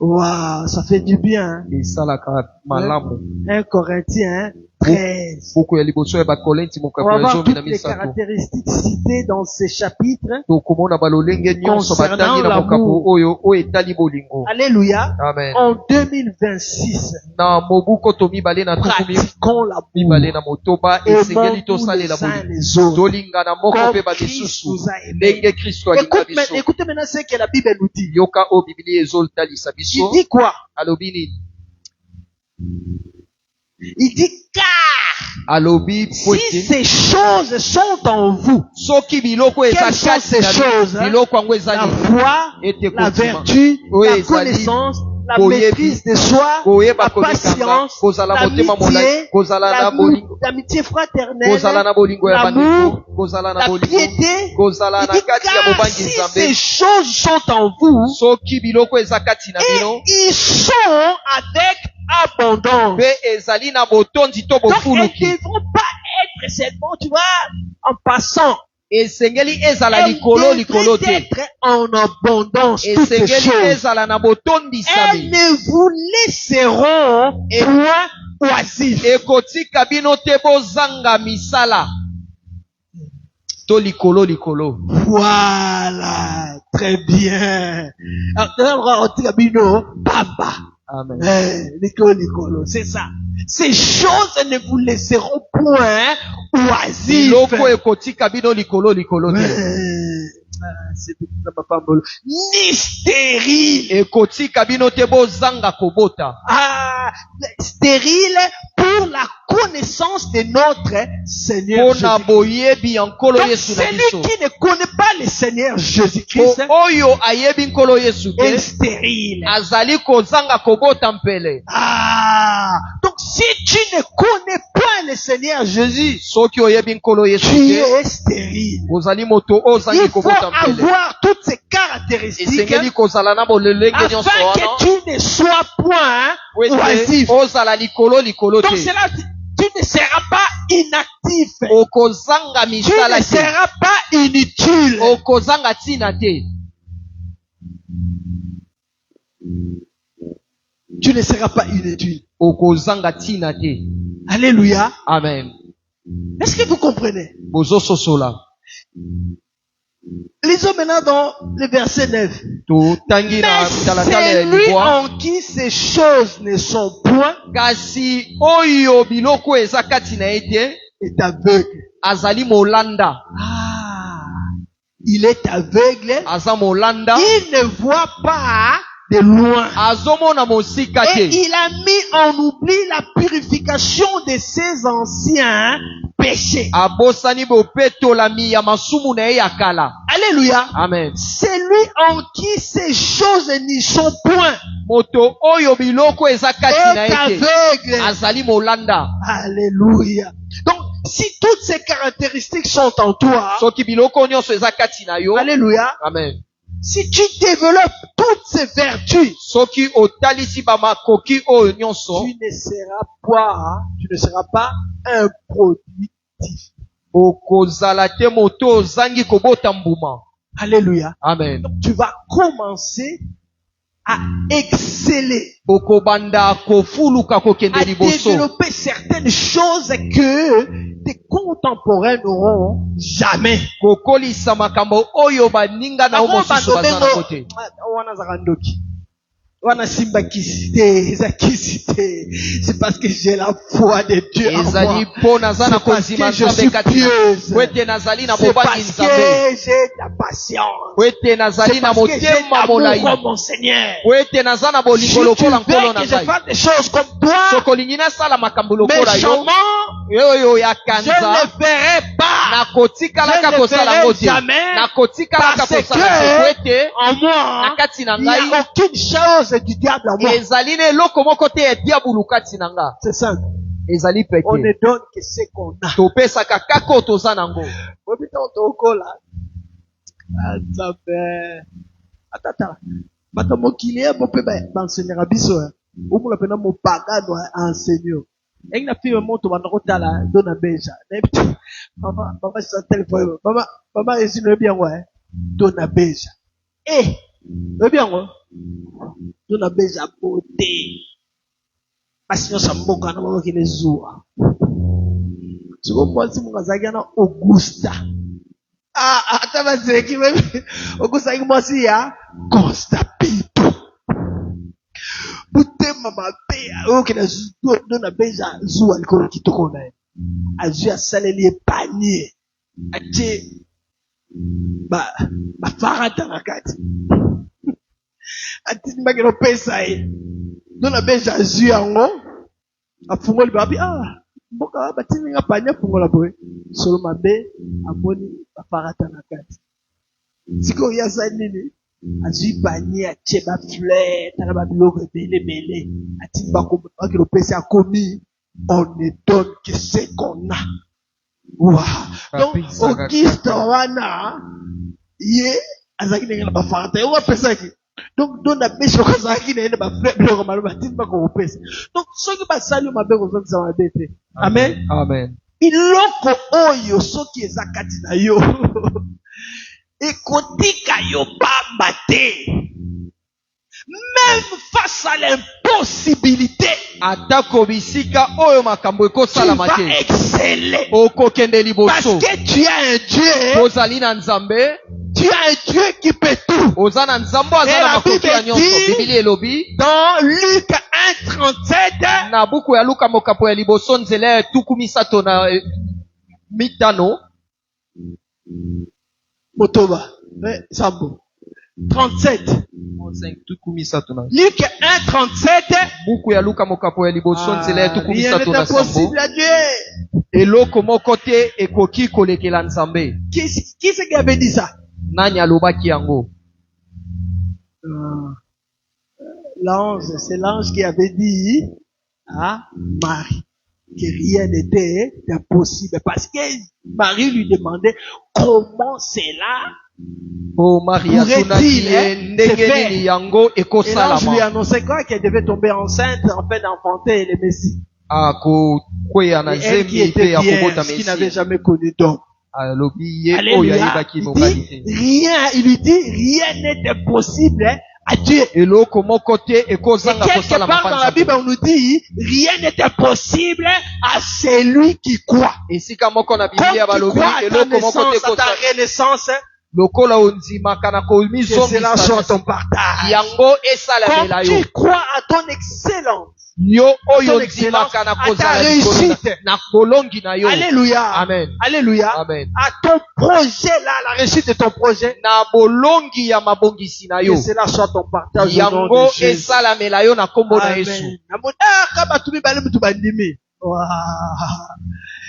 Waouh, ça fait du bien. Esalaka malamu. 1 Corinthiens 13. Buku ya liboso ya bakorinti On mokapo va ya voir zomi toutes na les misato. caractéristiques citées dans ces chapitres. Tokomona balolenge nyonso Concernant batangi na mokapo l'amour. oyo etali bolingo. Alléluia. Amen. En 2026, Na mobuko to mibale na tukumi pratiquons l'amour. mibale na motoba esengeli tosalela Les uns bolingo. les autres. Tolingana moko Comme pe Christ bamisusu. nous a aimés. Ndenge Kristo alinga biso. Écoutez maintenant ce que la Bible nous dit. Yoka o Biblia ezolitalisa Il biso. dit quoi? Alobi nini? Il dit car Alobi si poete. ces choses sont en vous, Soki biloko eza quelles sont kati ces na choses? biloko yango La ezali. foi, Ete la kotima. vertu, Oui, la ezali. connaissance, la Koyebi. maîtrise de soi, Koyeba la komikanga, patience, kozala motema l'amitié, molai, kozala na bolingo, l'amitié fraternelle, kozala na bolingo ya l'amour, bandeko, kozala na la bolingo, piété. kozala Il na dit kati ya car bobangi si Nzambe. ces choses sont en vous, Soki biloko eza kati na et bino, ils sont avec abondance. pe ezali na botondi to Donc, elles bofuluki. ne devront pas être seulement, tu vois, en passant. Esengeli ezala Elles likolo likolo devraient te. être en abondance, toutes ces Esengeli choses. ezala na botondi Elles sami. ne vous laisseront point oisifs. Ekotika bino te bozanga misala. To likolo likolo. Voilà, très bien. Alors, on dit à Bino, Baba. Amen. Nicolo, c'est ça. Ces choses ne vous laisseront point oisifs. Biloko ekotika bino likolo likolo te. Ni stérile. Ekotika bino te bozanga kobota. Stérile pour la connaissance de notre Seigneur Pona Jésus. boyebi ya nkolo Donc, Yesu na celui biso. qui ne connaît pas le Seigneur Jésus-Christ Oyo ayebi nkolo Yesu est te. stérile. Azali kozanga kobota mpele. Donc si tu ne connais pas le Seigneur Jésus, Soki oyebi nkolo Yesu tu te. es stérile. Ozali moto ozangi Il faut kobota mpele. avoir toutes ces caractéristiques Esengeli kozala na bolelenge nyonso afin wana. que tu ne sois point Wete oisif. ozala likolo likolo Donc te. cela, tu ne seras pas inactif. Okozanga Tu misala ne te. seras pas inutile. Okozanga tina te. Tu ne seras pas inutile. Okozanga tina te. Alléluia. Amen. Est-ce que vous comprenez? Bozo sosola. Lisons maintenant dans le verset 9. Totangi na Mais talatala ya celui libwa. en qui ces choses ne sont point Kasi oyo biloko eza kati na ye te. est aveugle. Azali molanda. Il est aveugle. Aza molanda. Il ne voit pas de loin. Azomona mosika Et te. il a mis en oubli la purification de ses anciens péchés. Abosani bopetolami ya masumu na ye ya kala. Alléluia. Amen. C'est lui en qui ces choses n'y sont point. Moto oyo biloko eza kati na Est ete aveugle. azali molanda. Alléluia. Donc, si toutes ces caractéristiques sont en toi, Soki biloko nyonso eza kati na yo. alléluia, Amen. si tu développes toutes ces vertus, Soki otalisi ba makoki oyo nyonso, tu ne seras pas improductif. okozala te moto ozangi kobota mbuma. Alléluia. Amen. Donc, tu vas commencer à exceller, Okobanda kofuluka kokende à liboso. développer certaines choses que tes contemporains n'auront jamais. Kokolisa makambo oyo baninga na Avant, mosusu baza na kote. wana zaka ndoki. Wana simba kisite, eza kisite. C'est parce que j'ai la foi de Dieu en moi. Ezali po naza na C'est parce konzima que je nzambe suis kati na. pieuse. Wete nazali na C'est bobangi parce nzambe. que j'ai de la patience. Wete nazali C'est na parce que j'ai motema l'amour molai. comme mon Seigneur. Wete naza na Si bolingo tu lokola nkolo veux na que je ngai. fasse des choses comme toi, Sokolingi nasala makambo lokola yo. méchamment, Oyo ya je ne kanza. le ferai pas. Nakotikalaka Je ne kosala ferai ngo te. jamais Nakotikalaka parce kosala que ngo ete en na moi, kati na il n'y a ngai aucune chose du diable en moi. ezali na eloko moko te ya diabulu kati na nga. C'est ça. Ezali On ne peke. donne que ce qu'on a. Topesaka kaka oyo toza nango. Atata. Bato mokili ya bope baenseignera biso. Omula pena mopagano enseignant. Engina fiwe moto banakotala dona beja. Mama sa téléphone. Mama esi no bien ouais. Dona beja. Le bien ouais. Dona beja beauté. Basi sa mboka na mama kile zuwa. Siko mwasi mungazaki na Augusta. Hata bazeki wewe. Augusta mwasi ya Costa Pinto. Butema mabe oyo na zuwa dona beja zuwa likolo kitoko na ye. Azwi asaleli panier. Atie ba farata na kati. Ati mbakelo pesa ye. Dona beja azwi yango. Afungoli babi mboka batini nga panier afungola boye. Solo mabe amoni ba farata na kati. Siko ya nini? Azwi panier atie ba fleur tala ba biloko ebele. Ati mbakelo pesa akomi. On ne donne que ce qu'on a. Wow. Donc, Auguste wana, ye, azaki nengela ba farata, yo pesa ki. Donc, don na beso ko azaki nengela ba fleur malo batini ba ko pesa. Donc, soki ba sali ma be ko soki sa mabete. Amen. Amen. Iloko oyo soki ezakati na yo. Ekotika yo pamba te. Même face à l'impossibilité, atako bisika oyo makambo ekosalama tu te. vas exceller. Okokende Parce liboso. que tu as un Dieu, Ozali na nzambe. tu as un Dieu qui peut tout. Oza na nzambe aza Et na la makoki ya Bible nyonso. dit- Biblia elobi. Dans Luc 1,37, Na buku ya Luka mokapo ya liboso nzela ya tuku misato na mitano. Motoba, Sambo, 37. Tuku misato na. Luc 1,37. Buku ya Luka mokapo ya liboso nzela ya tuku Rien misato n'est na sambo. impossible à Dieu. Eloko moko te ekoki kolekela nzambe. Qui c'est qui avait dit ça? Nani alobaki yango? L'ange, c'est l'ange qui avait dit à Marie que rien n'était impossible. Parce que Marie lui demandait comment cela. Po Maria tunaki ye c'est ndenge fait. nini yango Et l'ange lui ekosalama. annonçait quoi? Qu'elle devait tomber enceinte en fait d'enfanter le Messie. Akokwea na Et elle qui zembi pe était ya bien, kobota qui n'avait Mesia. jamais connu d'homme. Alobi ye oyo Alléluia. ayebaki Il mobali te. dit rien, il lui dit rien n'est impossible à Dieu. Eloko moko te Et ekozanga quelque kosalama part pa dans la Bible, nzambe. on nous dit, rien n'est impossible à celui qui croit. Esika moko na Comme Biblia tu balobi crois à ta eloko moko te naissance, à ta kosa. renaissance, Lokola ondimaka na que cela soit komizongisa ton partage. yango esalamela Comme yo. tu crois à ton excellence, Yo oyo ton excellence, ondimaka na à ta kozala likolo réussite. na kolongi na yo. Alléluia. Amen. Alléluia. Amen. À ton projet là, la réussite de ton projet, Na bolongi ya mabongisi na yo. que cela soit ton partage au nom Yango de Jésus. esalamela yo na kombo na Yesu. Amen. Namoni, kaba tumi bale mutu bandimi.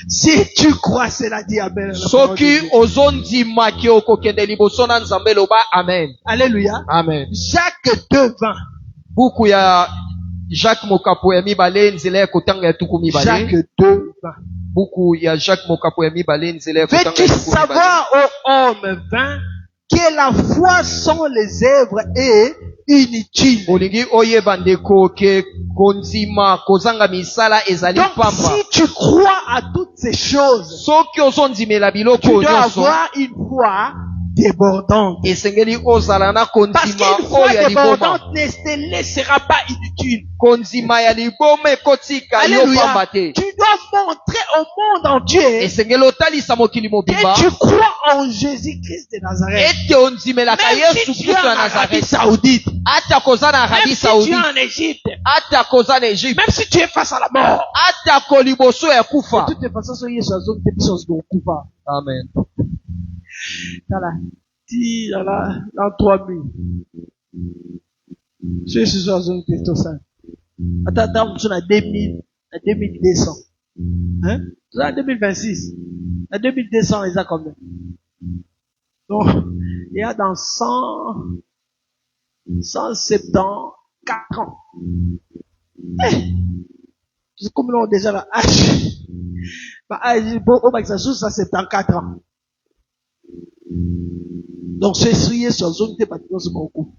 Si tu crois cela, dis Amen. Soki ozondima ki okokende liboso na Nzambe loba amen. Alléluia. Amen. Jacques 2:20. Buku ya Jacques Mokapo ya mibale nzela ya kotanga ya tuku mibale. Jacques 2:20. Buku ya Jacques Mokapo ya mibale nzela ya kotanga Veux-tu ya tuku mibale. savoir, ô homme vain, que la foi sans les œuvres est inutile. Olingi oyeba ndeko ke konzima kozanga misala ezali Donc, pamba. si tu crois à toutes ces choses, Soki ozondimela tu biloko dois nyonso avoir une foi débordante. esengeli ozala na Parce konzima qu'une foi oyo ya liboma. débordante ne te laissera pas inutile. Konzima ya liboma ekotika yo Alléluia. pamba te. Tu dois montrer au monde entier Esengeli otalisa mokili mobimba que tu crois en Jésus-Christ de Nazareth. ete onzimelaka Même Yesu si tu es Kristo en ya Arabie Nazareth. Saoudite, Ata koza na même Arabie si tu es Saoudite, en Égypte, ata koza na Egypte, même si tu es face à la mort. ata koliboso ya De kufa. toutes les façons, soyez sur la zone de puissance de Kufa. Amen. Dans 3000. Soyez sur la zone de tout ça. Attends, on a 2000, à 2200. Hein? C'est en 2026. À 2200, ils ont combien? Donc, il y a dans 174 ans. C'est comme là, déjà la âge. Ma âge, au Maxasou, ça c'est dans 4 ans. Donc, soyez sur la zone de puissance beaucoup.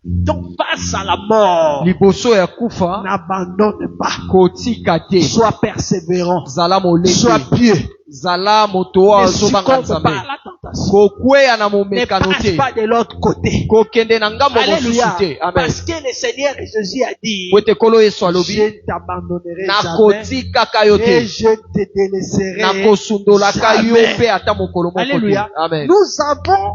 Donc, face à la mort, Liboso ya kufa, n'abandonne pas. kotika te. Sois persévérant. Zala molende. Sois pieux. Zala moto wa Ne zobanga succombe Nzambe. pas à la tentation. Kokweya na Ne momekano passe te. pas de l'autre côté. Kokende na ngambo mosusu Alléluia. te. Amen. Parce que le Seigneur Jésus a dit, Wete kolo Yesu alobi, je ne t'abandonnerai na jamais kotikaka yo et te. je ne te délaisserai Na kosundolaka yo jamais. pe ata mokolo moko te. Alléluia. Amen. Nous avons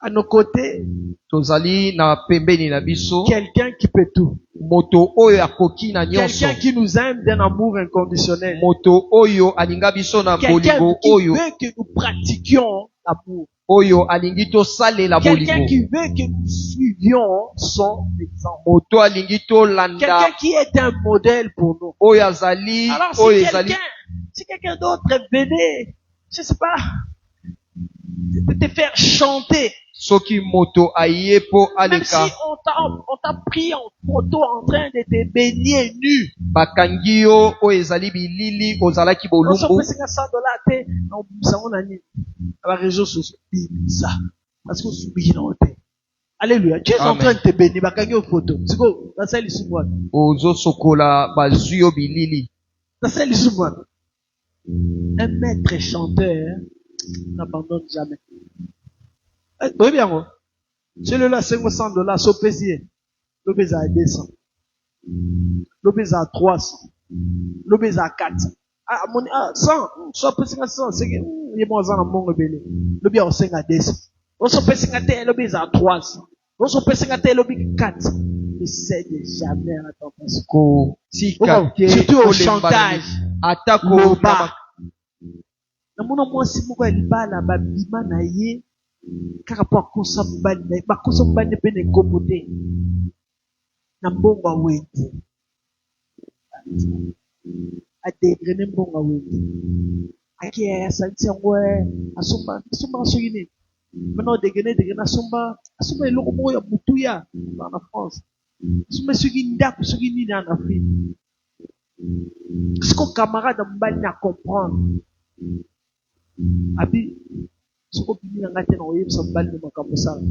à nos côtés Tozali na pembeni na biso quelqu'un qui peut tout. moto oyo akoki na nyonso. Quelqu'un qui nous aime d'un amour inconditionnel. Moto oyo alinga biso na Quelqu'un bolingo qui oyo. veut que nous pratiquions l'amour. Oyo alingi tosalela Quelqu'un bolingo. qui veut que nous suivions son exemple. Moto alingi tolanda Quelqu'un qui est un modèle pour nous. oyo azali Alors oyo ezali si quelqu'un d'autre venait, je sais pas, te faire chanter, soki moto aye po même si aleka on t'a pris en photo en train de te baigner nu. bakangi yo oyo ezali bilili ozalaki On bolumbu s'oppresse à $100 te, on s'en a mis. À la réseau social, ça. Parce qu'on subit dans le thé. Alléluia. Tu es en Amen. train de te bénir, bakangi aux photos. C'est quoi? Dans celle ici, moi. ozosokola bazwi yo bilili. Dans celle ici, moi. Un maître chanteur n'abandonne jamais. Oui, bien, moi. Celui-là, $500, sopesier. L'obèse à 200. L'obèse à 300. L'obèse à 400. Ah, 100. Sopesier à 100. C'est que, il y a moins en mon rebelle. L'obèse à 5 à 200. On sopesier à terre, l'obèse à 300. On sopesier à terre, l'obèse à 400. Ne cède jamais à la tentation. Kotika te Surtout au kolemba chantage. ata Loba. Namona mwasi moko ya libala babima na ye kaka po akosa mobali na ye bakosa mobali mpe na ekombo te na mbongo awende adegrene mbongo awende ake asalisi yango asomba soki nini mana odegrene asomba eloko moko ya motuya na France asomba soki ndako soki nini en Afrique siko camarade ya mobali na comprendre abi soko bimi na ngate na oyebisa mobali na makambo sala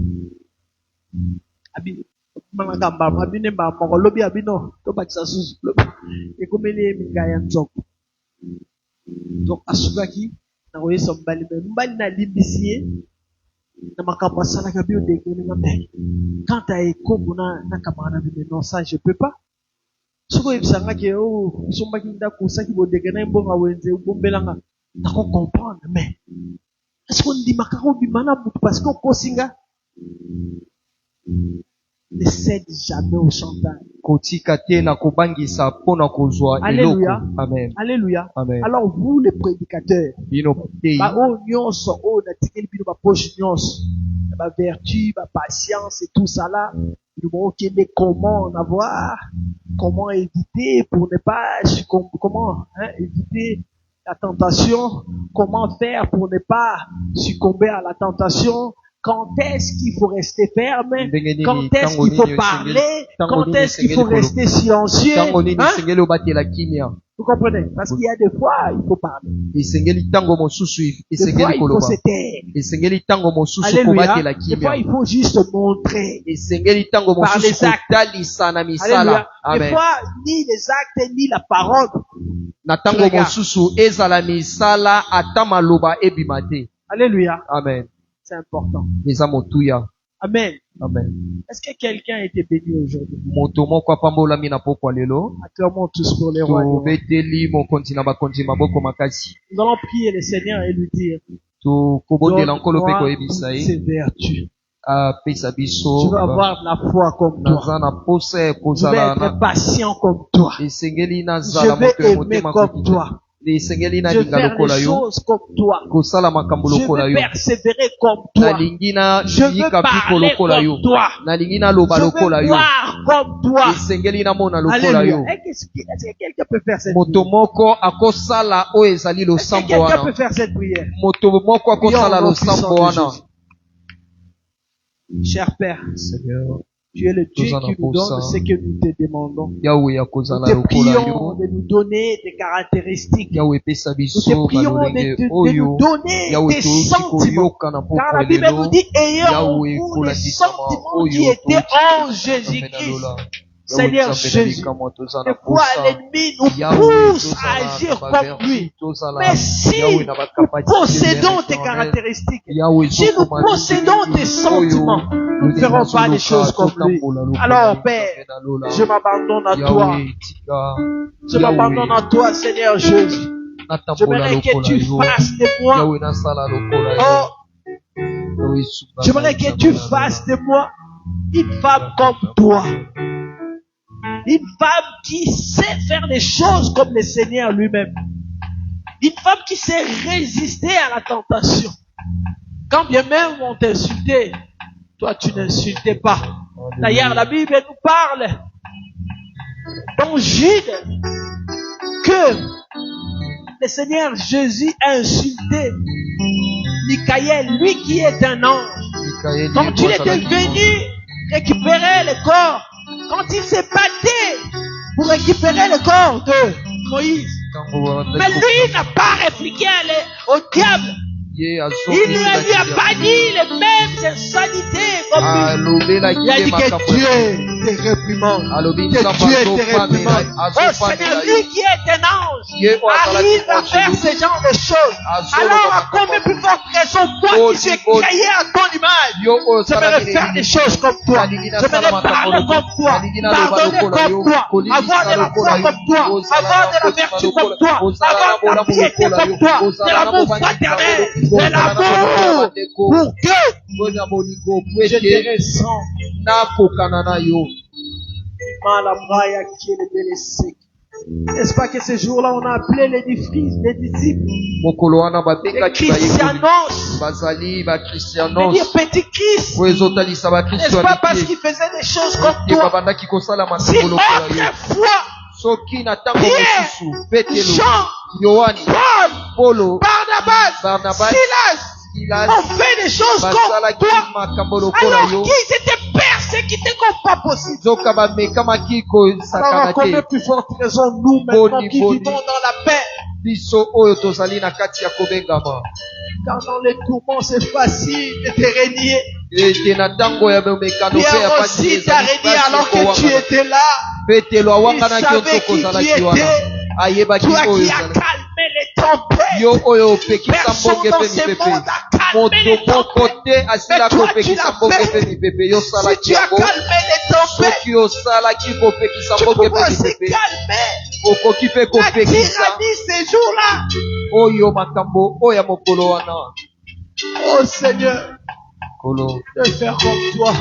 abi malanga mbama abi ne mbama moko lobi abi no tobakisa susu lobi ekomeli ye mingai ya nzoko donc asukaki na oyebisa mobali na limbisi ye na makambo asalaka bi odekene nga mbele quant à ekombo na camarade na non ça je peux pas soko oyebisanga ke osombaki ndako osaki bodekene mbongo wenze obombelanga nako comprendre mais est-ce qu'on dit makako bimana butu parce qu'on kosinga ne cède jamais au chantage. kotika te na kobangisa mpona kozwa eloko. Alléluia. Amen. Alléluia. Amen. Alors vous les prédicateurs, Bino te ba o nyonso o na tikeli bino ba poche nyonso, ba vertu, ba patience et tout ça là, nous m'ont mais comment en avoir, comment éviter pour ne pas succomber, comment éviter la tentation, comment faire pour ne pas succomber à la tentation, quand est-ce qu'il faut rester ferme, quand est-ce qu'il faut parler, quand est-ce qu'il faut rester silencieux. Vous comprenez? Parce qu'il y a des fois, il faut parler. Des fois, il faut se taire. Alléluia. Des fois, il faut juste montrer. Par les actes. Alléluia. Des fois, ni les actes, ni la parole. Alléluia. Amen. C'est important. Amen. Amen. Est-ce que quelqu'un a été béni aujourd'hui? Acclamons tous pour les rois. Nous allons prier le Seigneur et lui dire, donne-moi ces vertus. Je veux avoir de la foi comme toi. Je veux être patient comme toi. Je veux aimer comme toi. Je veux faire les choses comme toi. Je veux persévérer comme toi. Je veux parler comme toi. Je veux voir comme toi. Alléluia. Est-ce que quelqu'un peut faire cette prière? Est-ce que quelqu'un peut faire cette prière? Cher Père, Seigneur, tu es le Dieu qui nous donne ce que nous te demandons. Nous te prions de nous donner des caractéristiques. Nous te prions de nous donner des sentiments. Car la Bible nous dit, ayons les sentiments qui étaient en Jésus-Christ. Seigneur Jésus, des fois l'ennemi nous pousse à agir comme lui. Mais si nous possédons tes caractéristiques, si nous possédons tes sentiments, nous ne ferons pas les choses comme lui. Alors Père, je m'abandonne à toi. Je m'abandonne à toi, Seigneur Jésus. J'aimerais que tu fasses de moi. Oh, j'aimerais que tu fasses de moi une femme comme toi. Une femme qui sait faire les choses comme le Seigneur lui-même. Une femme qui sait résister à la tentation. Quand bien même on t'insultait, toi tu n'insultais pas. D'ailleurs, la Bible nous parle dans Jude que le Seigneur Jésus a insulté Michael, lui qui est un ange. Quand il était venu récupérer le corps, quand il s'est battu pour récupérer le corps de Moïse. Mais lui n'a pas répliqué au diable. Il lui a banni les mêmes insanités comme lui. Il a dit que Dieu te réprimande. Que Dieu te réprimande. Oh Seigneur, lui qui est un ange arrive à faire ce genre de choses. Alors à combien plus forte raison, moi qui suis créé à ton image, j'aimerais faire des choses comme toi. J'aimerais parler comme toi. Pardonner comme toi. Avoir de la foi comme toi. Avoir de la vertu comme toi. Avoir de la piété comme toi. De l'amour fraternel. De l'amour pour que je te ressens. N'est-ce pas que ce jour-là on a appelé les disciples les christianos, les petits Christ, n'est-ce pas parce qu'ils faisaient des choses comme toi? Si autrefois Pierre, Jean, Paul, Barnabas, Silas ont fait des choses comme toi, alors qu'ils étaient persécutés comme pas possible. Alors à combien plus forte raison nous maintenant qui vivons dans la paix? Car dans les tourments c'est facile de te renier. Pierre aussi t'a renié alors que tu étais là. Il savait qui tu étais. Toi qui as calmé les tempêtes. Personne dans ce monde a calmé les tempêtes. Mais toi tu l'as fait. Si tu as calmé les tempêtes, tu peux aussi calmer la tyrannie ces jours-là. Oh Seigneur, je vais faire comme toi.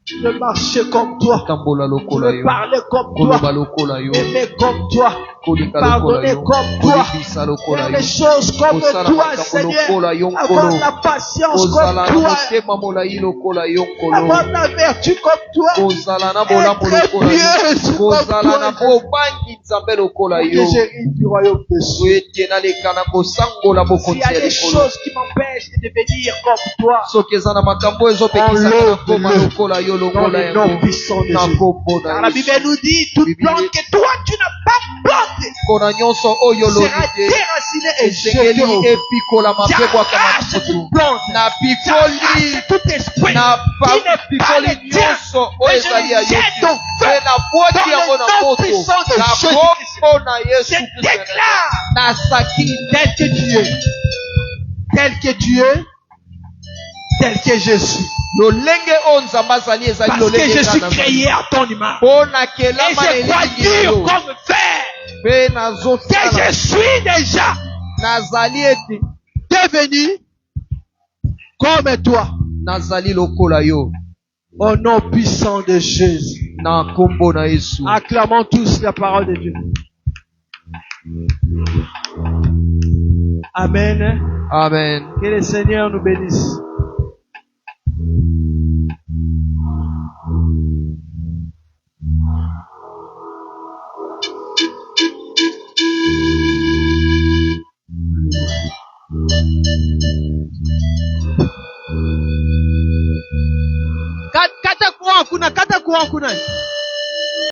Je veux marcher comme toi. Tambola Je lokola veux yo. parler comme Koloba toi. lokola yo. Aimer comme toi. Kolika Pardonner lokola yo. comme toi. Kolibisa lokola Faire yo. les choses comme Osala toi, makambo Seigneur. lokola yo Avoir nkolo. la patience Ozala comme na toi. motema molai lokola yo nkolo. Avoir la vertu comme toi. Kozala na bolambo Être lokola yo. pieuse comme Kozala na toi. bobangi nzambe lokola Pour que yo. j'hérite du royaume des cieux. Ete naleka na kosangola S'il bokonzi y a ya des likolo. choses qui m'empêchent de devenir comme toi, Soki eza na makambo ezopekisaka na koma lokola yo dans lokola le nom yango puissant de na Jésus. kombo Car na la Yesu. Bible nous dit, toute Bible plante dit- que toi tu n'as pas plantée Kona nyonso oyo sera lobi te déracinée et jetée esengeli au feu. epikolama mpe bwakama J'arrache motu toute plante. na pikoli J'arrache tout esprit na qui n'est pas pikoli le tien. nyonso Et oyo je ezali ya le yo jette te au feu. mpe na bwaki Dans yango le na nom moto puissant de na Jésus-Christ. kombo na Yesu Je Kristo déclare na saki tel que tu es, tel que tu es, tel que je suis. lolenge oyo nzambe azali ezali Parce que lolenge je suis kaka na créé à ton image. mpo na Et kelama na je crois elingi na dur yo comme fer mpe que nazosala je suis déjà nazali ete devenu comme toi. nazali lokola yo Au nom puissant de Jésus. na kombo na Yesu. Acclamons tous la parole de Dieu. Amen. Amen. Que le Seigneur nous bénisse. Kata kuwa kuna